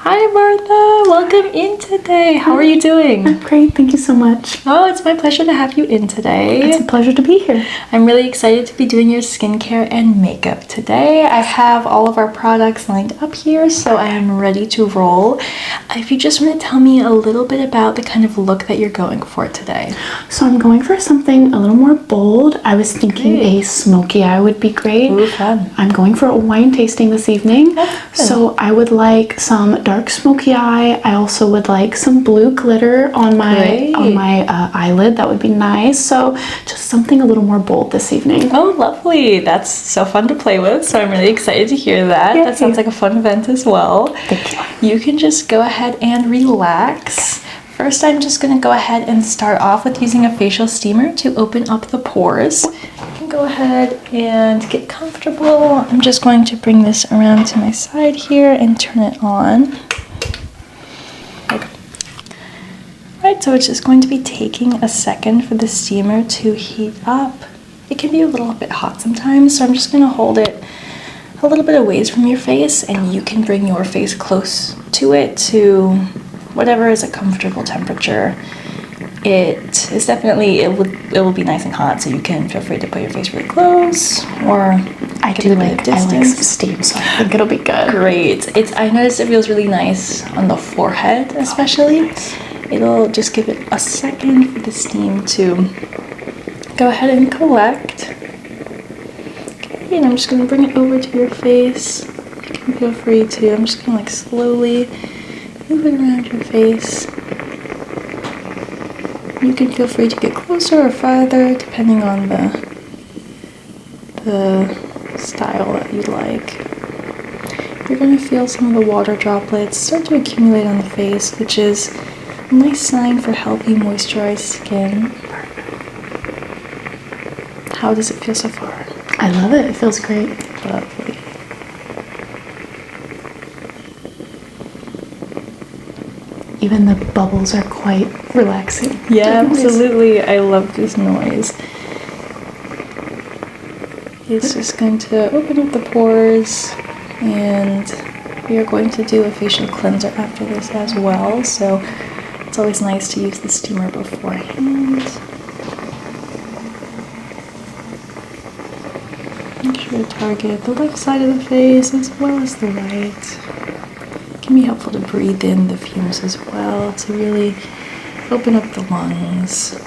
Hi Martha, welcome in today. How are you doing? I'm great, thank you so much. Oh, it's my pleasure to have you in today. It's a pleasure to be here. I'm really excited to be doing your skincare and makeup today. I have all of our products lined up here, so I am ready to roll. If you just want to tell me a little bit about the kind of look that you're going for today. So I'm going for something a little more bold. I was thinking a smoky eye would be great. Ooh, fun. I'm going for a wine tasting this evening. So I would like some dark smoky eye. I also would like some blue glitter on my eyelid. That would be nice. So just something a little more bold this evening. Oh, lovely. That's so fun to play with. So I'm really excited to hear that. Yeah, that sounds like a fun event as well. Thank you. You can just go ahead and relax. First, I'm just going to go ahead and start off with using a facial steamer to open up the pores. You can go ahead and get comfortable. I'm just going to bring this around to my side here and turn it on. Okay. Right, so it's just going to be taking a second for the steamer to heat up. It can be a little bit hot sometimes, so I'm just going to hold it a little bit away from your face, and you can bring your face close to it to whatever is a comfortable temperature. It is definitely, it will be nice and hot, so you can feel free to put your face really close, or I like some steam, so I think it'll be good. Great. I noticed it feels really nice on the forehead, especially. It'll just give it a second for the steam to go ahead and collect. Okay, and I'm just going to bring it over to your face. You can feel free to, I'm just going to like slowly move it around your face. You can feel free to get closer or farther depending on the style that you like. You're going to feel some of the water droplets start to accumulate on the face, which is a nice sign for healthy moisturized skin. How does it feel so far? I love it. It feels great. Lovely. Even the bubbles are quite relaxing. Yeah, absolutely. I love this noise. It's just going to open up the pores, and we are going to do a facial cleanser after this as well, so it's always nice to use the steamer beforehand. Make sure to target the left side of the face as well as the right. It can be helpful to breathe in the fumes as well to really open up the lungs.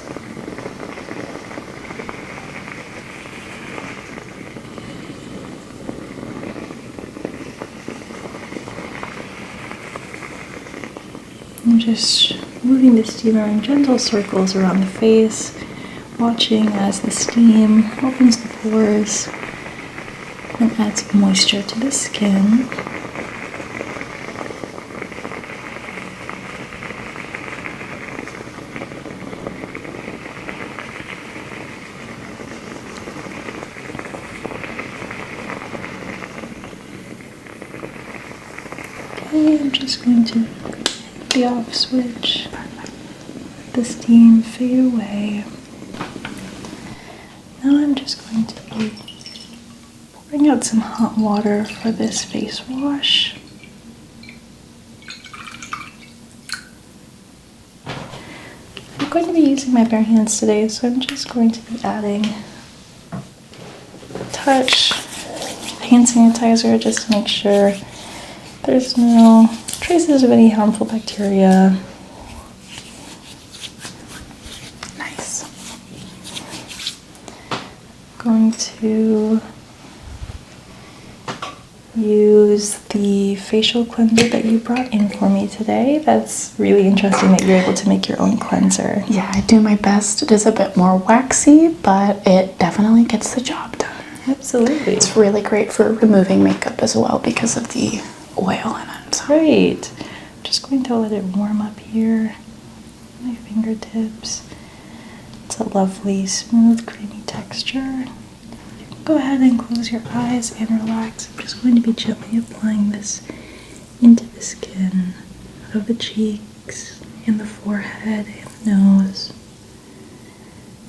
I'm just moving the steamer in gentle circles around the face, watching as the steam opens the pores and adds moisture to the skin. Okay, I'm just going to hit the off switch, let the steam fade away. Now I'm just going to be pouring out some hot water for this face wash. I'm going to be using my bare hands today, so I'm just going to be adding a touch of hand sanitizer just to make sure there's no traces of any harmful bacteria. Nice. Going to use the facial cleanser that you brought in for me today. That's really interesting that you're able to make your own cleanser. Yeah, I do my best. It is a bit more waxy, but it definitely gets the job done. Absolutely. It's really great for removing makeup as well because of the oil in it. So. Great. I'm just going to let it warm up here. My fingertips. It's a lovely, smooth, creamy texture. You can go ahead and close your eyes and relax. I'm just going to be gently applying this into the skin of the cheeks and the forehead and the nose.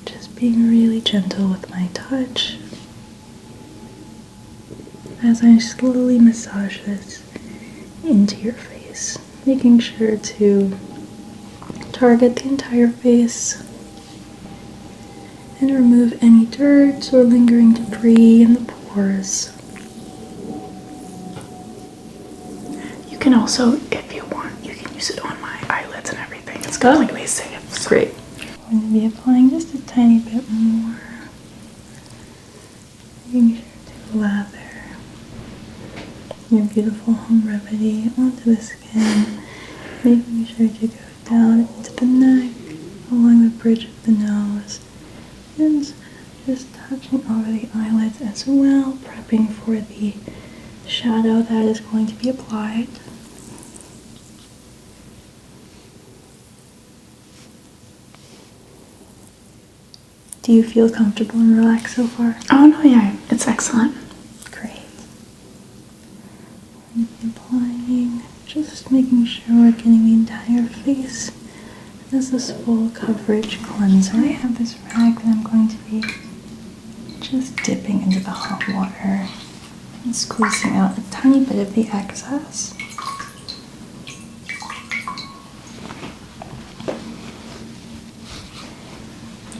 Just being really gentle with my touch as I slowly massage this into your face. face, making sure to target the entire face and remove any dirt or lingering debris in the pores. You can also, if you want, you can use it on my eyelids and everything. It's got like lace. So. Great. I'm going to be applying just a tiny bit more. Making sure to lather your beautiful home remedy onto the skin. Making sure to go down into the neck, along the bridge of the nose, and just touching over the eyelids as well, prepping for the shadow that is going to be applied. Do you feel comfortable and relaxed so far? Oh no, yeah, it's excellent. Great. Applying, just making sure we're getting the entire face as this full coverage cleanser. I have this rag that I'm going to be just dipping into the hot water and squeezing out a tiny bit of the excess.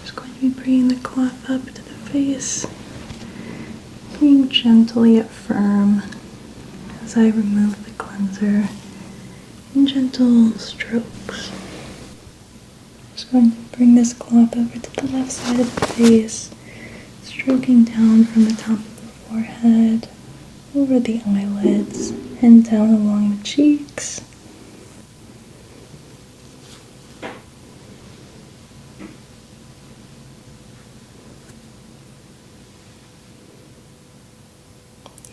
Just going to be bringing the cloth up to the face, being gentle yet firm as I remove the cleanser in gentle strokes. Just going to bring this cloth over to the left side of the face, stroking down from the top of the forehead, over the eyelids, and down along the cheeks.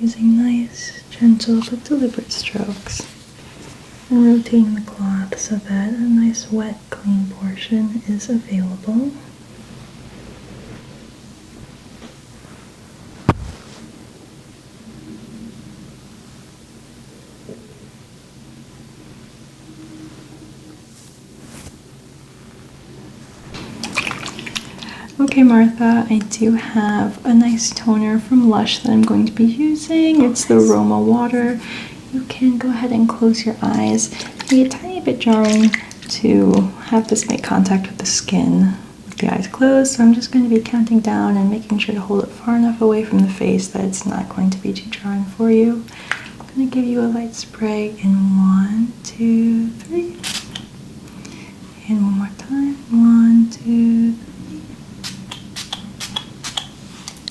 Using nice, gentle, but deliberate strokes, and rotating the cloth so that a nice, wet, clean portion is available. Okay, Martha, I do have a nice toner from Lush that I'm going to be using. It's the Roma Water. You can go ahead and close your eyes. It'll be a tiny bit jarring to have this make contact with the skin with the eyes closed, so I'm just going to be counting down and making sure to hold it far enough away from the face that it's not going to be too jarring for you. I'm going to give you a light spray in 1, 2, 3. And one more time. 1, 2, 3.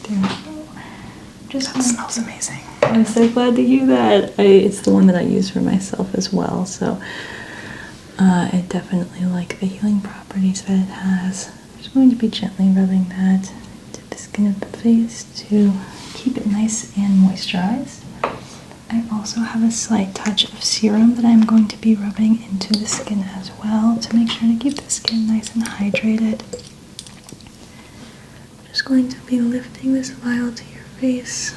There we go. That smells amazing. I'm so glad to hear that. It's the one that I use for myself as well, so I definitely like the healing properties that it has. I'm just going to be gently rubbing that into the skin of the face to keep it nice and moisturized. I also have a slight touch of serum that I'm going to be rubbing into the skin as well to make sure to keep the skin nice and hydrated. I'm just going to be lifting this vial to your face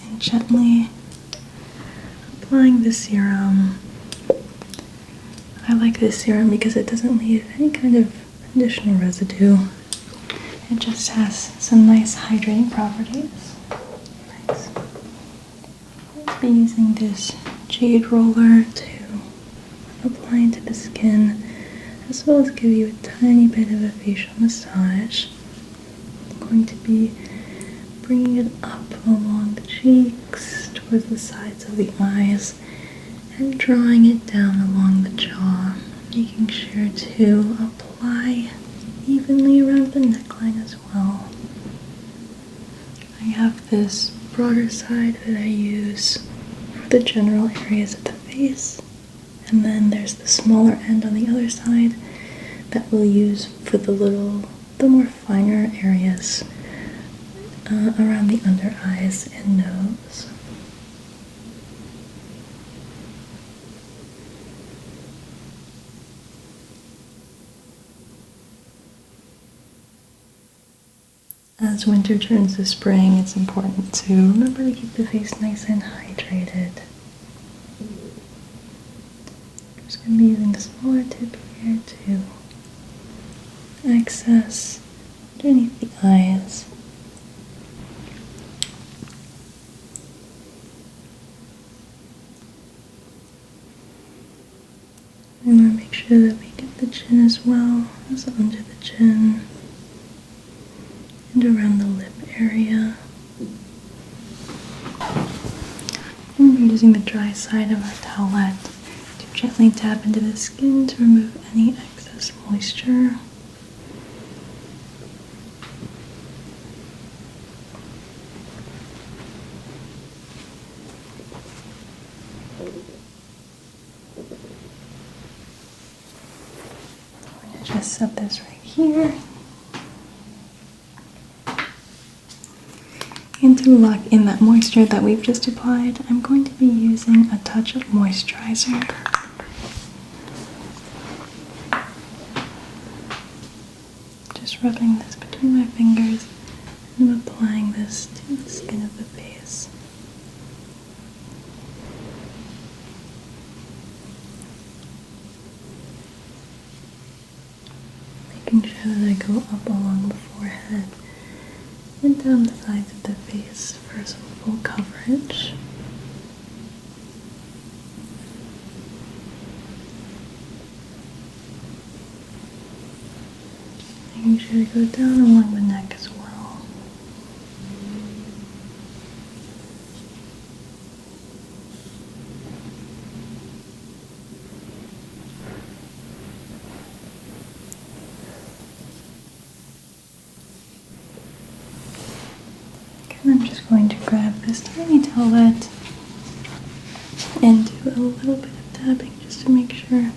and gently applying the serum. I like this serum because it doesn't leave any kind of additional residue. It just has some nice hydrating properties. Nice. I'll be using this jade roller to apply into the skin, as well as give you a tiny bit of a facial massage. I'm going to be bringing it up along the cheeks, towards the sides of the eyes, and drawing it down along the jaw, making sure to apply evenly around the neckline as well. I have this broader side that I use for the general areas of the face, and then there's the smaller end on the other side that we'll use for the more finer areas around the under eyes and nose. As winter turns to spring, it's important to remember to keep the face nice and hydrated. I'm just going to be using a smaller tip here to access underneath the eyes. We want to make sure that we get the chin as well as under the chin and around the lip area. And we're using the dry side of our towelette to gently tap into the skin to remove any excess moisture. I'm going to just set this right here. And to lock in that moisture that we've just applied, I'm going to be using a touch of moisturizer. Just rubbing this between my fingers and I'm applying this to the skin of the face. Making sure that I go up along the forehead and down the sides of the face for some full coverage. Making sure to go down along the neck as well. And I'm just going to grab this tiny towelette and do a little bit of tapping just to make sure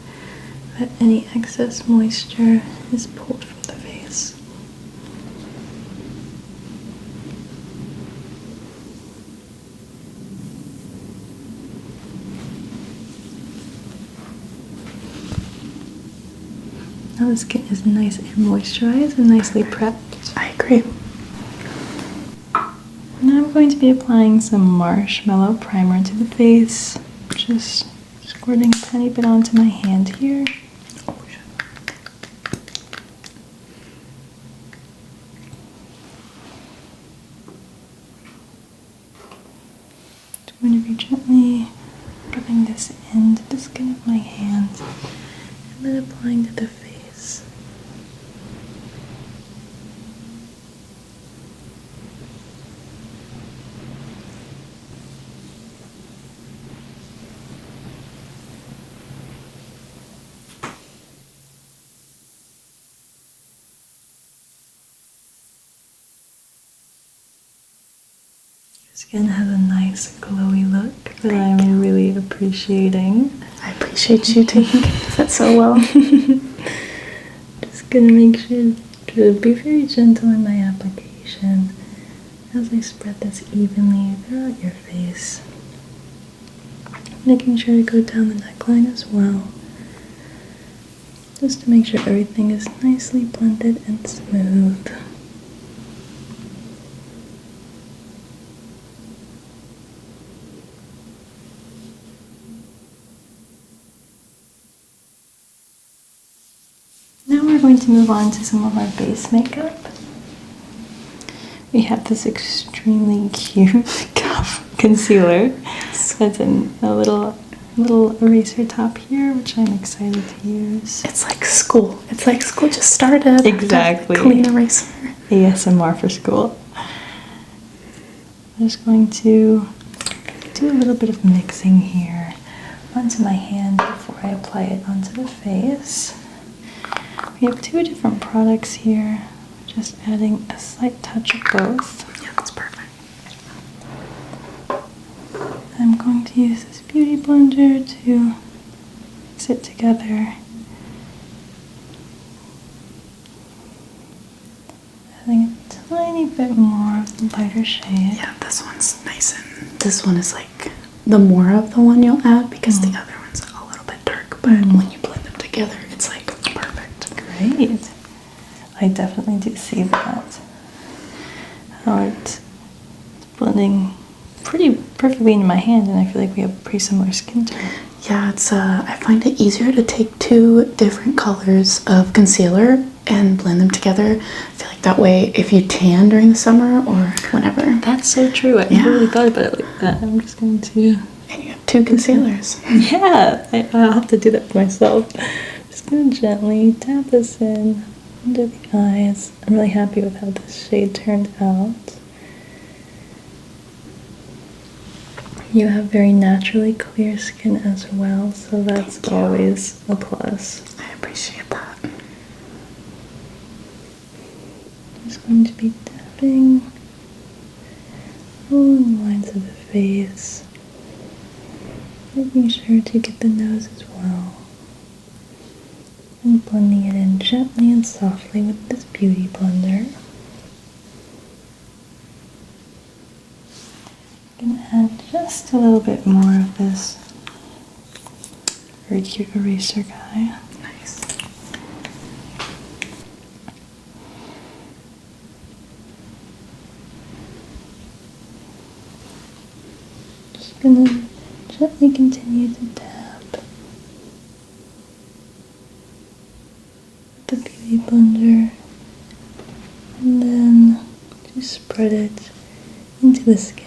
that any excess moisture is pulled from the face. Now the skin is nice and moisturized and nicely prepped. I agree. Now I'm going to be applying some marshmallow primer to the face. Just squirting a tiny bit onto my hand here. I'm going to be gently rubbing this into the skin of my hand and then applying to the face. Skin has a nice glowy look that I'm really appreciating. I appreciate you taking care of that so well. Just gonna make sure to be very gentle in my application as I spread this evenly throughout your face. Making sure to go down the neckline as well, just to make sure everything is nicely blended and smooth. We're going to move on to some of our base makeup. We have this extremely cute concealer. That's in a little eraser top here, which I'm excited to use. It's like school. It's like school just started. Exactly. Clean eraser. ASMR for school. I'm just going to do a little bit of mixing here onto my hand before I apply it onto the face. We have two different products here, just adding a slight touch of both. Yeah, that's perfect. I'm going to use this beauty blender to mix it together. Adding a tiny bit more of the lighter shade. Yeah, this one's nice, and this one is like the more of the one you'll add because the other one's a little bit dark, but when you blend them together, it's like perfect. Great. I definitely do see that. How it's blending pretty perfectly into my hand, and I feel like we have pretty similar skin tone. Yeah, it's I find it easier to take two different colors of concealer and blend them together. I feel like that way, if you tan during the summer or whenever. That's so true. I never really thought about it like that. I'm just going to... And you have 2 concealers. Yeah, I'll have to do that for myself. Just gonna gently tap this in under the eyes. I'm really happy with how this shade turned out. You have very naturally clear skin as well, so that's always a plus. I appreciate that. Just going to be tapping along the lines of the face, making sure to get the nose as well, and blending it in gently and softly with this beauty blender. I'm going to add just a little bit more of this very cute eraser guy. Nice. Just going to gently continue to tap with the beauty blender, and then just spread it into the skin.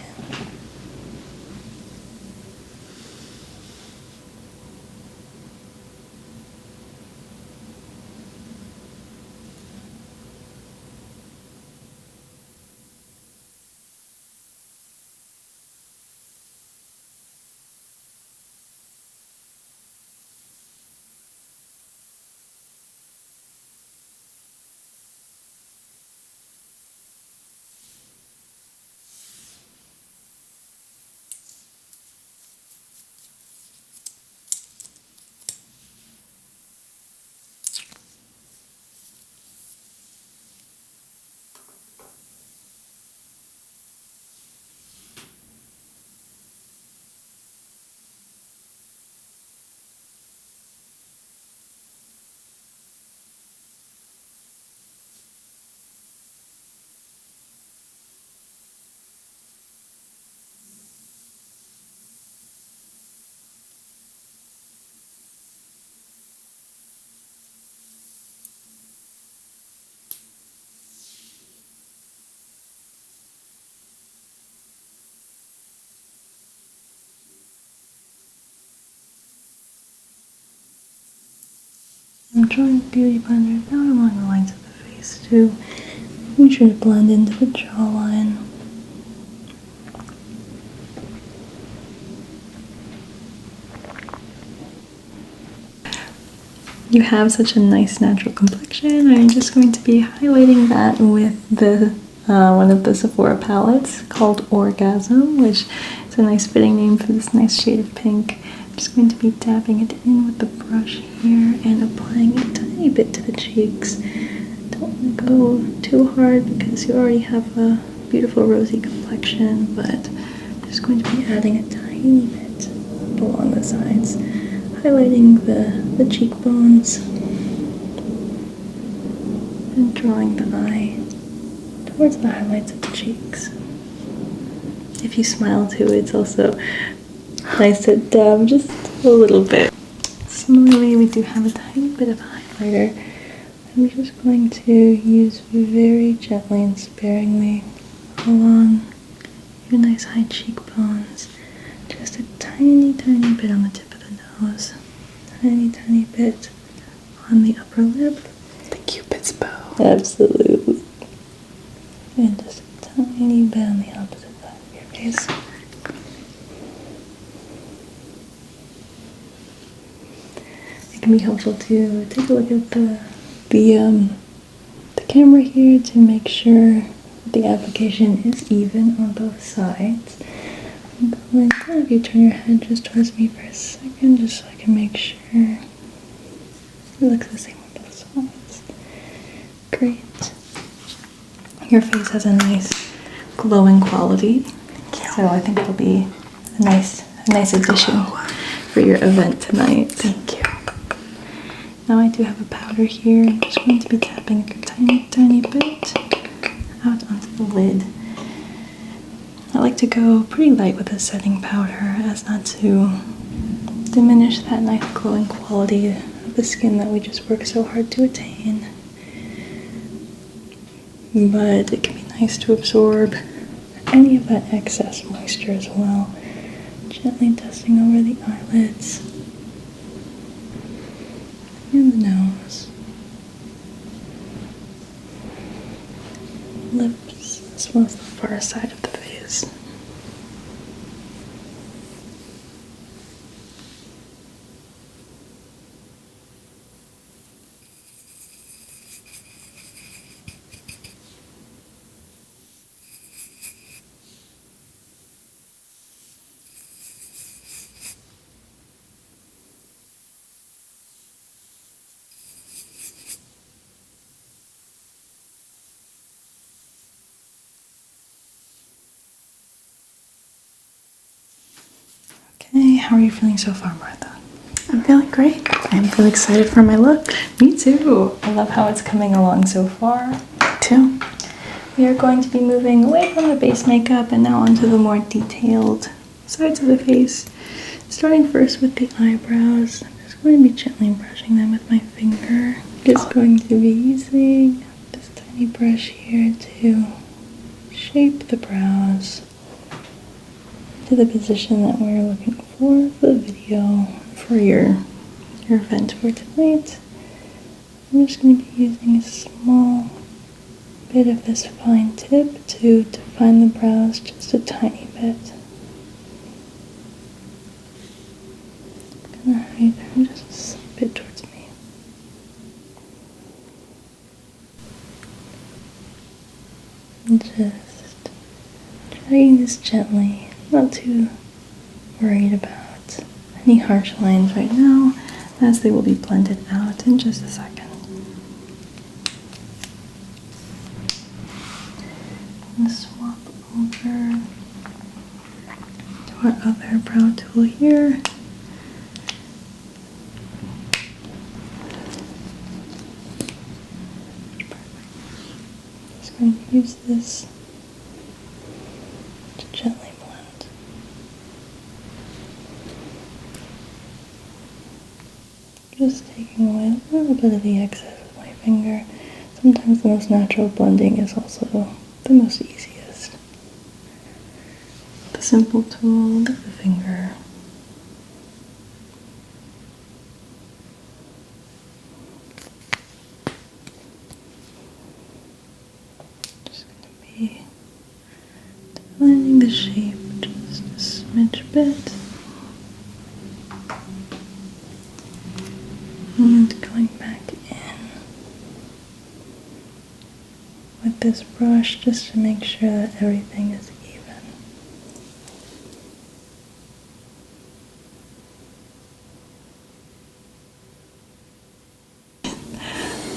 I'm drawing beauty blender down along the lines of the face too. Make sure to blend into the jawline. You have such a nice natural complexion. I'm just going to be highlighting that with the one of the Sephora palettes called Orgasm, which is a nice fitting name for this nice shade of pink. I'm just going to be dabbing it in with the brush here and applying a tiny bit to the cheeks. Don't want to go too hard because you already have a beautiful rosy complexion, but I'm just going to be adding a tiny bit along the sides, highlighting the cheekbones and drawing the eye towards the highlights of the cheeks. If you smile too, it's also nice to dab just a little bit. Similarly, we do have a tiny bit of highlighter. I'm just going to use very gently and sparingly along your nice high cheekbones. Just a tiny, tiny bit on the tip of the nose. Tiny, tiny bit on the upper lip. The Cupid's bow. Absolutely. And just a tiny bit on the opposite side of your face. It can be helpful to take a look at the camera here to make sure the application is even on both sides. I'm going to have you turn your head just towards me for a second, just so I can make sure it looks the same on both sides. Great. Your face has a nice glowing quality, so I think it'll be a nice addition for your event tonight. Thank you. Now I do have a powder here. I'm just going to be tapping a tiny, tiny bit out onto the lid. I like to go pretty light with a setting powder as not to diminish that nice glowing quality of the skin that we just worked so hard to attain. But it can be nice to absorb any of that excess moisture as well, Gently dusting over the eyelids and the nose, lips, as well as the far side of the face. Okay, how are you feeling so far, Martha? I'm feeling great. I'm really excited for my look. Me too. I love how it's coming along so far. Me too. We are going to be moving away from the base makeup and now onto the more detailed sides of the face. Starting first with the eyebrows. I'm just going to be gently brushing them with my finger. Just going to be using this tiny brush here to shape the brows to the position that we're looking for the video, for your event for tonight. I'm just going to be using a small bit of this fine tip to define the brows just a tiny bit. I'm going to hide her just a bit towards me. And just dragging this gently, not too worried about any harsh lines right now, as they will be blended out in just a second. And swap over to our other brow tool here. Just going to use this to gently blend. Just taking away a little bit of the excess with my finger. Sometimes the most natural blending is also the most easiest. The simple tool with the finger. Just going to be defining the shape just a smidge bit. And going back in with this brush just to make sure that everything is even.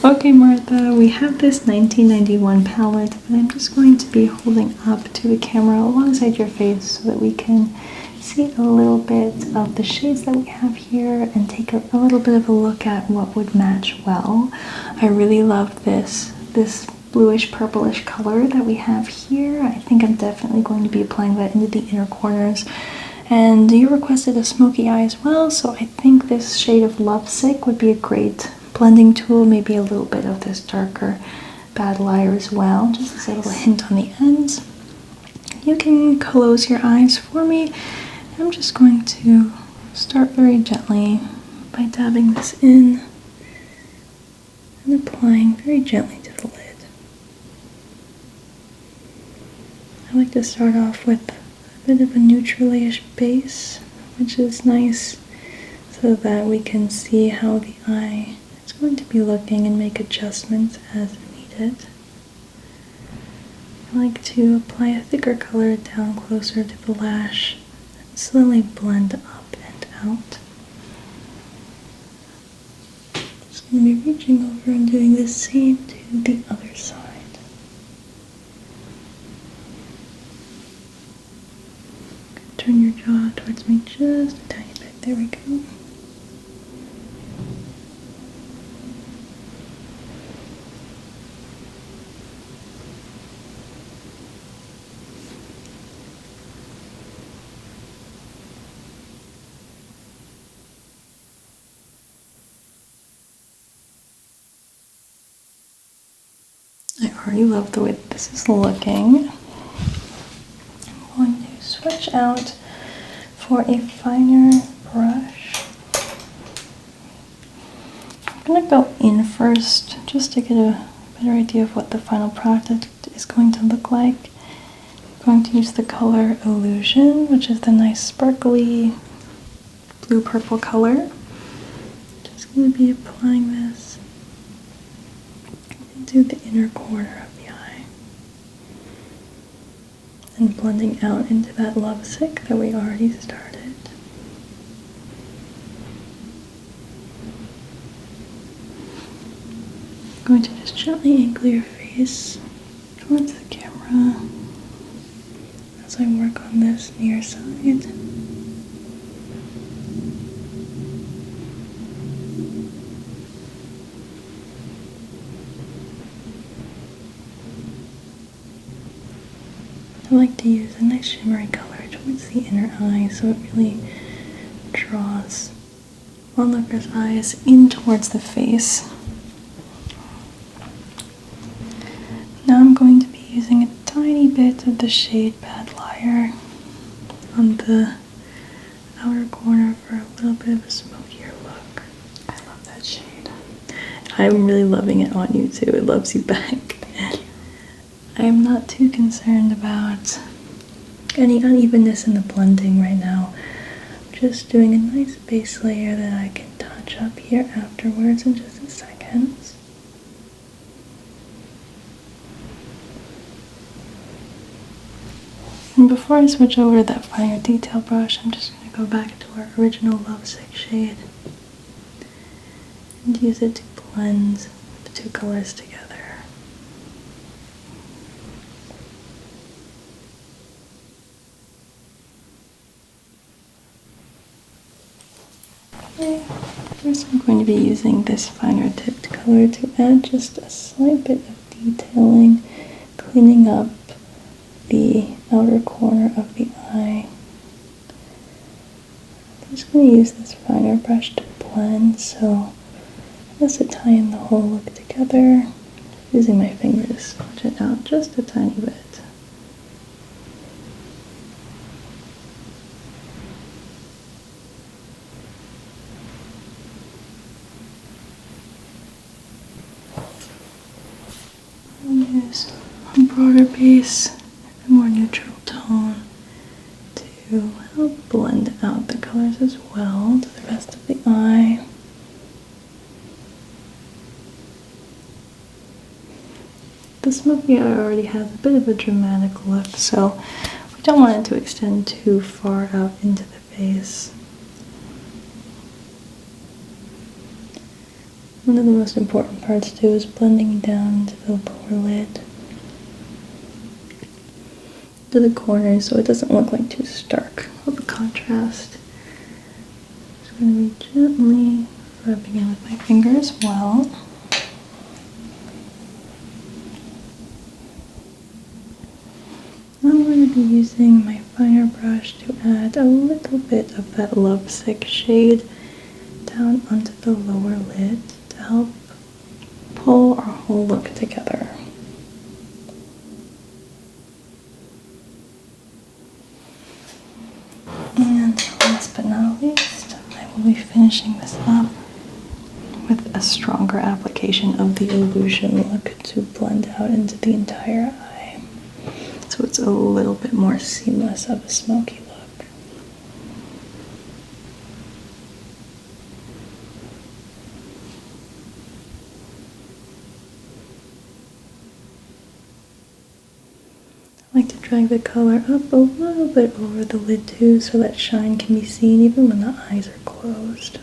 Okay, Martha, we have this 1991 palette that I'm just going to be holding up to the camera alongside your face so that we can see a little bit of the shades that we have here and take a little bit of a look at what would match well. I really love this bluish purplish color that we have here. I think I'm definitely going to be applying that into the inner corners. And you requested a smoky eye as well, so I think this shade of Lovesick would be a great blending tool. Maybe a little bit of this darker Bad Liar as well, just as a little hint on the ends. You can close your eyes for me. I'm just going to start very gently by dabbing this in and applying very gently to the lid. I like to start off with a bit of a neutralish base, which is nice so that we can see how the eye is going to be looking and make adjustments as needed. I like to apply a thicker color down closer to the lash and slowly blend up and out. Just going to be reaching over and doing the same to the other side. Turn your jaw towards me just a tiny bit. There we go. I already love the way that this is looking. I'm going to switch out for a finer brush. I'm going to go in first just to get a better idea of what the final product is going to look like. I'm going to use the color Illusion, which is the nice sparkly blue-purple color. Just going to be applying this into the inner corner of the eye and blending out into that lovesick that we already started. I'm going to just gently angle your face towards the camera as I work on this near side. I like to use a nice shimmery color towards the inner eye so it really draws onlooker's eyes in towards the face. Now I'm going to be using a tiny bit of the shade Bad Liar on the outer corner for a little bit of a smokier look. I love that shade. I'm really loving it on you too. It loves you back. I'm not too concerned about any unevenness in the blending right now. I'm just doing a nice base layer that I can touch up here afterwards in just a second. And before I switch over to that finer detail brush, I'm just going to go back to our original Lovesick shade and use it to blend the two colors together. Okay, first I'm going to be using this finer tipped color to add just a slight bit of detailing, cleaning up the outer corner of the eye. I'm just going to use this finer brush to blend, so just to tie in the whole look together, using my finger to smudge it out just a tiny bit. I'll use a broader base, a more neutral tone to help blend out the colors as well to the rest of the eye. The smoky eye already has a bit of a dramatic look, so we don't want it to extend too far out into the face. One of the most important parts too is blending down to the lower lid, to the corners, so it doesn't look like too stark of a contrast. Just going to be gently rubbing in with my finger as well. Now I'm going to be using my finer brush to add a little bit of that Lovesick shade down onto the lower lid to help pull our whole look together. And last but not least, I will be finishing this up with a stronger application of the Illusion look to blend out into the entire eye, so it's a little bit more seamless of a smoky look. I like to drag the color up a little bit over the lid too, so that shine can be seen even when the eyes are closed.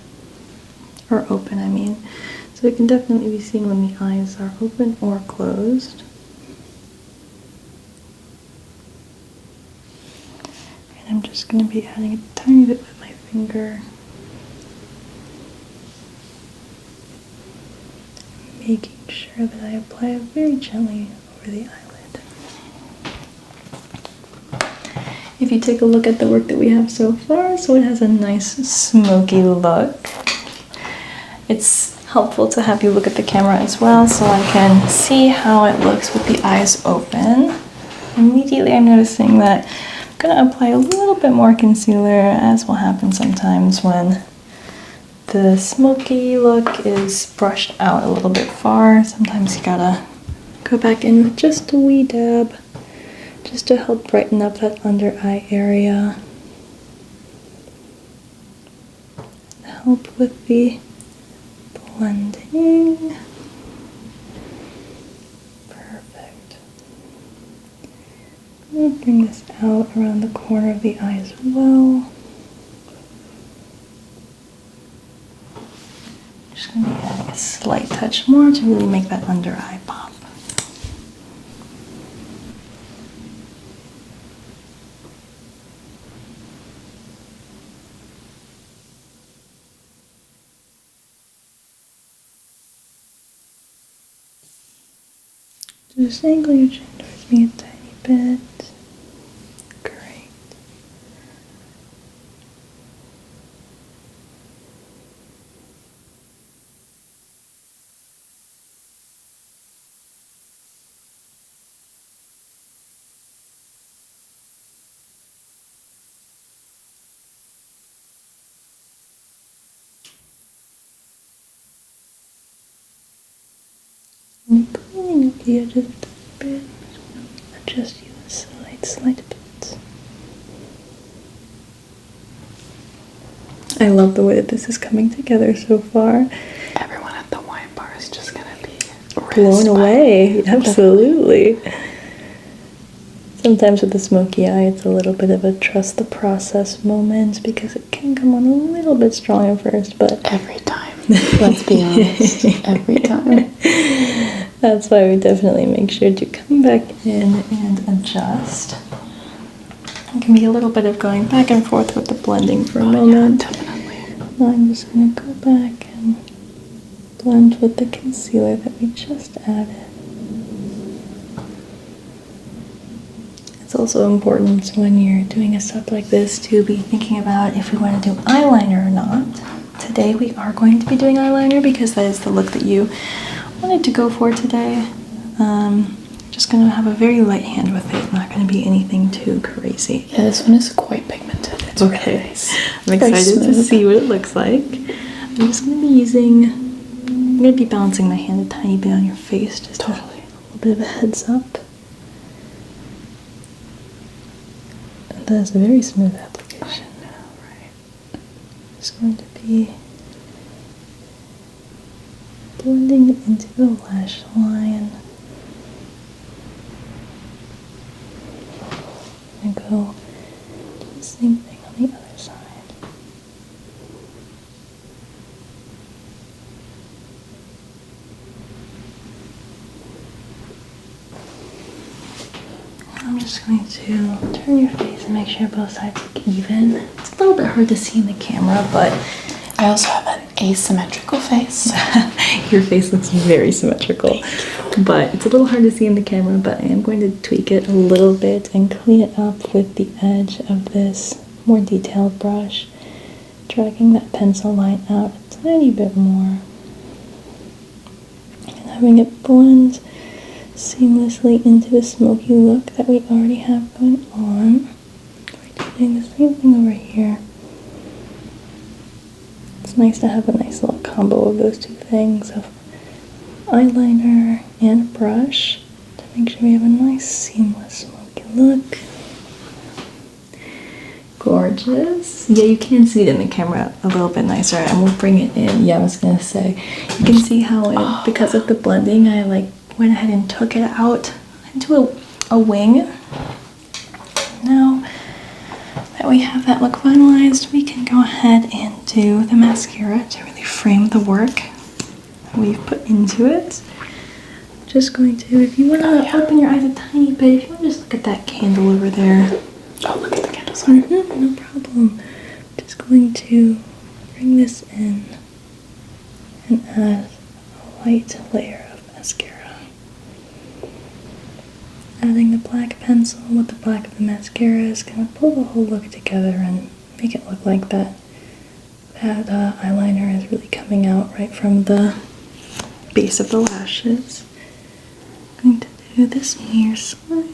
Or open, I mean. So it can definitely be seen when the eyes are open or closed. And I'm just going to be adding a tiny bit with my finger, making sure that I apply it very gently over the eyelid. If you take a look at the work that we have so far, so it has a nice smoky look. It's helpful to have you look at the camera as well so I can see how it looks with the eyes open. Immediately I'm noticing that gonna apply a little bit more concealer, as will happen sometimes when the smoky look is brushed out a little bit far. Sometimes you gotta go back in with just a wee dab, just to help brighten up that under eye area. Help with the blending. Perfect. I'm gonna bring this out around the corner of the eye as well. Just going to be adding a slight touch more to really make that under eye pop. Just angle your chin towards me a tiny bit. Great. And pulling up the edges a bit. Adjust you a slight bit. I love the way that this is coming together so far. Everyone at the wine bar is just gonna be Blown away. Absolutely. Sometimes with the smoky eye, it's a little bit of a trust the process moment because it can come on a little bit strong at first, but every time. Let's be honest. Every time. That's why we definitely make sure to come back in and adjust. It can be a little bit of going back and forth with the blending for a moment. Yeah, definitely. Now I'm just going to go back and blend with the concealer that we just added. It's also important when you're doing a step like this to be thinking about if we want to do eyeliner or not. Today we are going to be doing eyeliner because that is the look that you wanted to go for today. Just going to have a very light hand with it, not going to be anything too crazy. Yeah, this one is quite pigmented. It's okay. Really nice. I'm excited to see what it looks like. I'm just going to be I'm going to be balancing my hand a tiny bit on your face, just a little bit of a heads up. And that is a very smooth application. I know, right? Just going to be blending into the lash line. And go do the same thing on the other side. I'm just going to turn your face and make sure both sides look even. It's a little bit hard to see in the camera, but I also have an asymmetrical face. Your face looks very symmetrical, but it's a little hard to see in the camera, but I am going to tweak it a little bit and clean it up with the edge of this more detailed brush, dragging that pencil line out a tiny bit more and having it blend seamlessly into the smoky look that we already have going on. We're doing the same thing over here. It's nice to have a nice little combo of those two things, of eyeliner and brush, to make sure we have a nice seamless smoky look. Gorgeous. Yeah, you can see it in the camera a little bit nicer, and we'll bring it in. Yeah, I was gonna say, you can see how because of the blending, I went ahead and took it out into a wing. Now that we have that look finalized, we can go ahead and do the mascara to really frame the work that we've put into it. Just going to, if you want to open your eyes a tiny bit, if you want to just look at that candle over there. Oh, look at the candle, sorry. No problem. Just going to bring this in and add a light layer of mascara. Adding the black pencil with the black of the mascara is going to pull the whole look together and make it look like that eyeliner is really coming out right from the base of the lashes. I'm going to do this near side.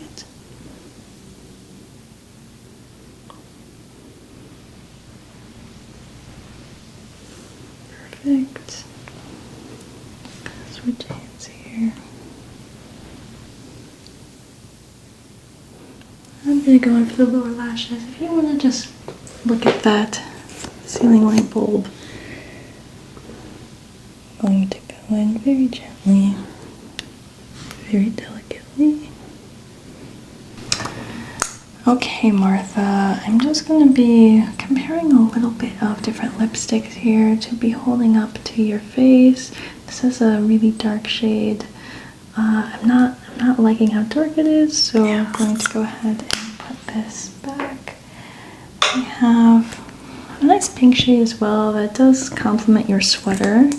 Perfect. Switch hands here. I'm gonna go in for the lower lashes. If you want to just look at that ceiling light bulb, I'm going to go in very gently, very delicately. Okay, Martha, I'm just going to be comparing a little bit of different lipsticks here to be holding up to your face. This is a really dark shade. I'm not liking how dark it is, so I'm going to go ahead and put this back. We have a nice pink shade as well that does complement your sweater.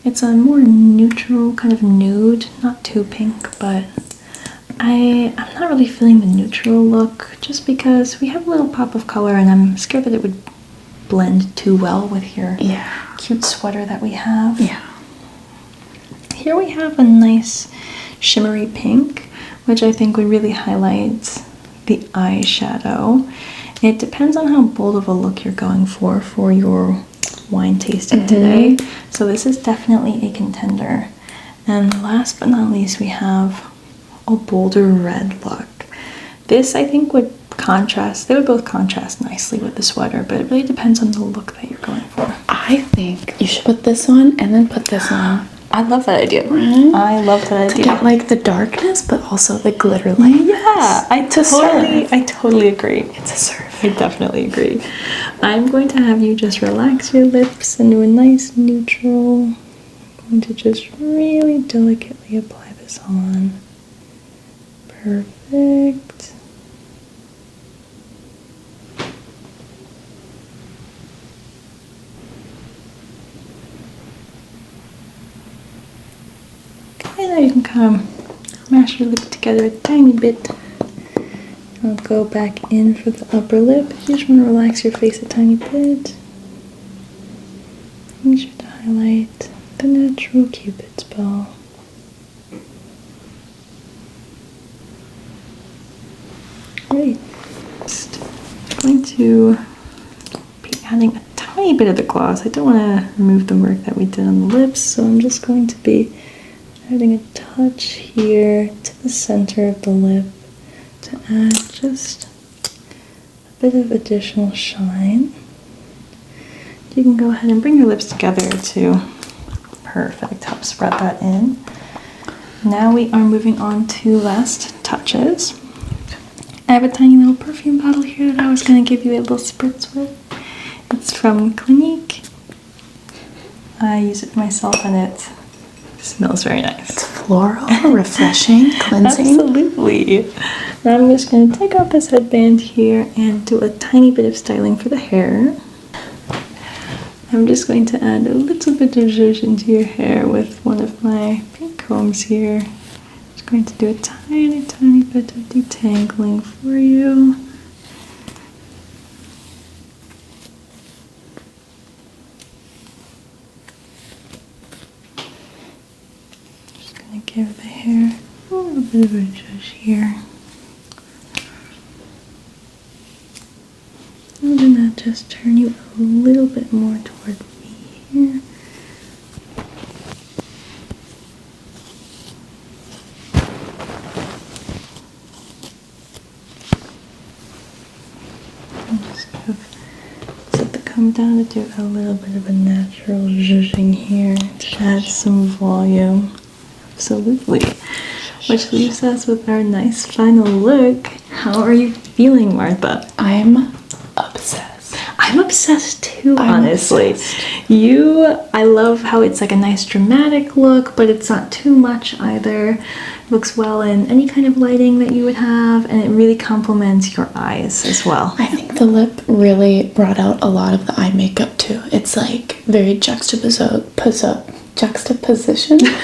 It's a more neutral kind of nude, not too pink, but I'm not really feeling the neutral look just because we have a little pop of color and I'm scared that it would blend too well with your cute sweater that we have. Yeah. Here we have a nice shimmery pink, which I think would really highlight the eyeshadow. It depends on how bold of a look you're going for your wine tasting today. So this is definitely a contender. And last but not least, we have a bolder red look. This I think would contrast, they would both contrast nicely with the sweater, but it really depends on the look that you're going for. I think you should put this on and then put this on. I love that idea. Right? I love that idea. To get like the darkness, but also the glitter light. Yeah, I totally agree. It's a serve. I definitely agree. I'm going to have you just relax your lips and do a nice neutral. I'm going to just really delicately apply this on. Perfect. Okay, now you can kind of mash your lip together a tiny bit. I'll go back in for the upper lip. If you just want to relax your face a tiny bit, make sure to highlight the natural Cupid's bow. Great. Next, I'm going to be adding a tiny bit of the gloss. I don't want to remove the work that we did on the lips, so I'm just going to be adding a touch here to the center of the lip to add just a bit of additional shine. You can go ahead and bring your lips together to perfect, help spread that in. Now we are moving on to last touches. I have a tiny little perfume bottle here that I was going to give you a little spritz with. It's from Clinique. I use it myself and it smells very nice. It's floral, refreshing, cleansing. Absolutely. Now I'm just going to take off this headband here and do a tiny bit of styling for the hair. I'm just going to add a little bit of zhuzh into your hair with one of my pink combs here. Just going to do a tiny bit of detangling for you. Just going to give the hair a little bit of a zhuzh here. And then I'll just turn you a little bit more toward me here. And just kind of set the comb down to do a little bit of a natural zhuzhing here to add some volume. Absolutely. Which leaves us with our nice final look. How are you feeling, Martha? I'm obsessed. I'm obsessed too, honestly. I love how it's like a nice dramatic look, but it's not too much either. It looks well in any kind of lighting that you would have, and it really complements your eyes as well. I think the lip really brought out a lot of the eye makeup too. It's like very juxtaposition.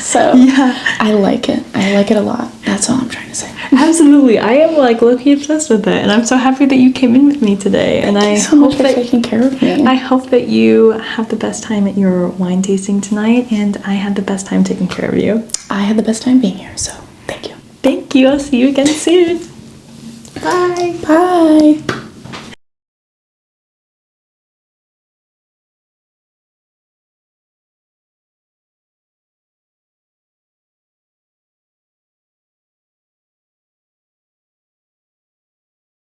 So yeah, I like it. I like it a lot. That's all I'm trying to say. Absolutely. I am like low-key obsessed with it, and I'm so happy that you came in with me today. Thank you so much for taking care of me. I hope that you have the best time at your wine tasting tonight, and I had the best time taking care of you. I had the best time being here, so thank you. Thank you. I'll see you again soon. Bye. Bye.